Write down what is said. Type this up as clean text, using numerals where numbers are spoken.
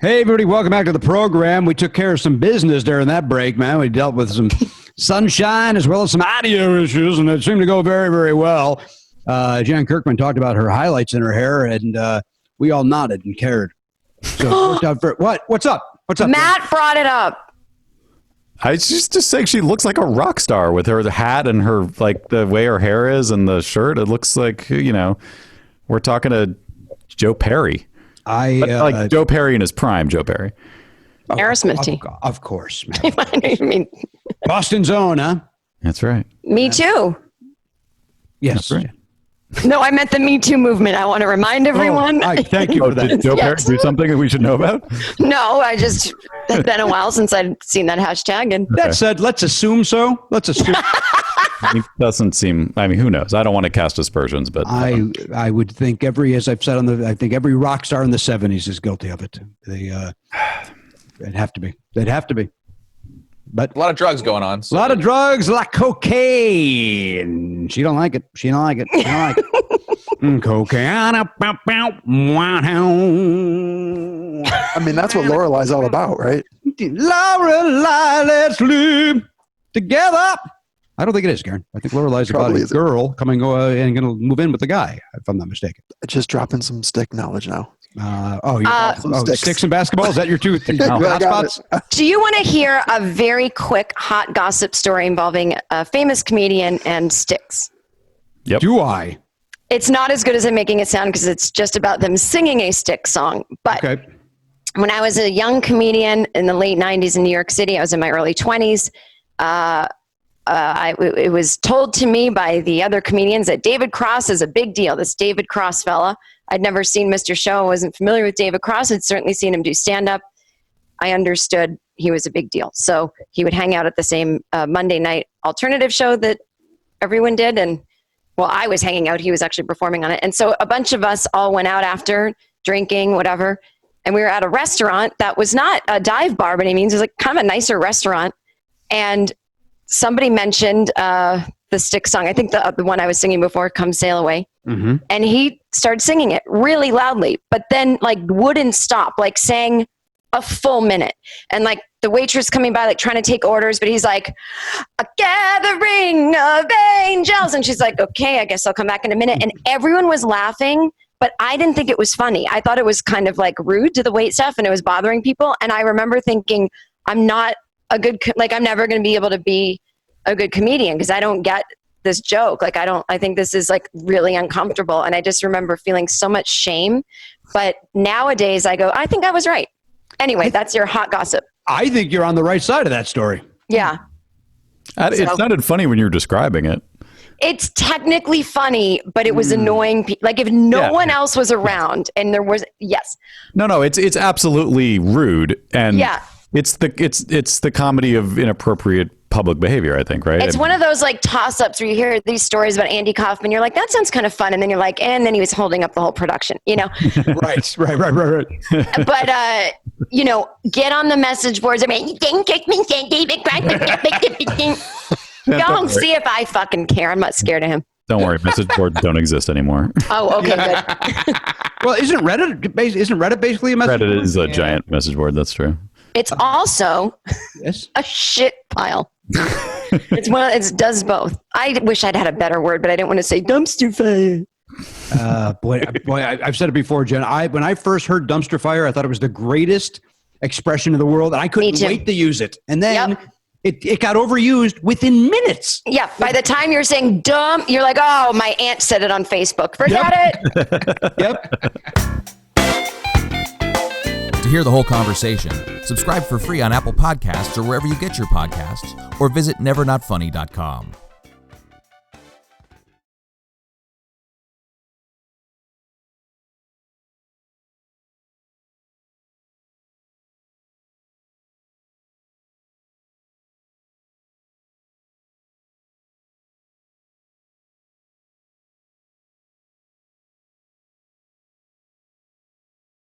Hey, everybody, welcome back to the program. We took care of some business during that break, man. We dealt with some sunshine as well as some audio issues, and it seemed to go very, very well. Jan Kirkman talked about her highlights in her hair, and we all nodded and cared. So it worked out for what? What's up? What's up? Matt brought it up. I just saying she looks like a rock star with her hat and her, like, the way her hair is and the shirt. It looks like, we're talking to Joe Perry. Like Joe Perry in his prime, Joe Perry. Aerosmith. Of course. I mean, Boston's own, huh? That's right. Me too. Yes. That's right. No, I meant the Me Too movement. I want to remind everyone. Thank you for that. Did Joe Perry do something that we should know about? No, it's been a while since I'd seen that hashtag. And that said, let's assume so. Let's assume. It doesn't seem, who knows? I don't want to cast aspersions, but I would think as I've said I think every rock star in the 70s is guilty of it. They'd have to be. They'd have to be. But a lot of drugs going on. So. A lot of drugs, a lot of cocaine. She don't like it. She don't like it. Cocaine. I mean, that's what Lorelei's all about, right? Lorelei, let's live together. I don't think it is, Karen. I think Lorelei's about a girl coming and going to move in with the guy, if I'm not mistaken. Just dropping some stick knowledge now. Sticks and basketball? Is that your two hotspots? Do you want to hear a very quick hot gossip story involving a famous comedian and sticks? Yep. Do I? It's not as good as I'm making it sound because it's just about them singing a stick song. But when I was a young comedian in the late 90s in New York City, I was in my early 20s. It was told to me by the other comedians that David Cross is a big deal. This David Cross fella. I'd never seen Mr. Show. I wasn't familiar with David Cross. I'd certainly seen him do stand-up. I understood he was a big deal. So he would hang out at the same Monday night alternative show that everyone did. And while I was hanging out, he was actually performing on it. And so a bunch of us all went out after, drinking, whatever. And we were at a restaurant that was not a dive bar by any means. It was like kind of a nicer restaurant. And somebody mentioned the stick song. I think the one I was singing before, Come Sail Away. Mm-hmm. And he started singing it really loudly, but then wouldn't stop, sang a full minute. And the waitress coming by, trying to take orders, but he's like, a gathering of angels. And she's like, okay, I guess I'll come back in a minute. And everyone was laughing, but I didn't think it was funny. I thought it was kind of rude to the wait staff and it was bothering people. And I remember thinking, I'm not a good, I'm never going to be able to be a good comedian because I don't get this joke. I think this is really uncomfortable. And I just remember feeling so much shame. But nowadays I go, I think I was right. Anyway, that's your hot gossip. I think you're on the right side of that story. Yeah. It sounded funny when you were describing it. It's technically funny, but it was annoying. If no one else was around and there was, yes. No, it's absolutely rude. And it's the comedy of inappropriate public behavier, I think, right? It's one of those toss-ups where you hear these stories about Andy Kaufman. You're like, that sounds kind of fun. And then you're like, and then he was holding up the whole production, Right. But, get on the message boards. Don't see if I fucking care. I'm not scared of him. Don't worry. Message boards don't exist anymore. Oh, okay, good. Well, isn't Reddit basically a message board? Reddit is a giant message board. That's true. It's also a shit pile. It does both. I wish I'd had a better word, but I didn't want to say dumpster fire. Boy, I've said it before, Jen. When I first heard dumpster fire, I thought it was the greatest expression in the world, and I couldn't wait to use it. And then it got overused within minutes. Yeah, by the time you're saying dumb, you're like, oh, my aunt said it on Facebook. Forget it. Yep. To hear the whole conversation, subscribe for free on Apple Podcasts or wherever you get your podcasts, or visit nevernotfunny.com.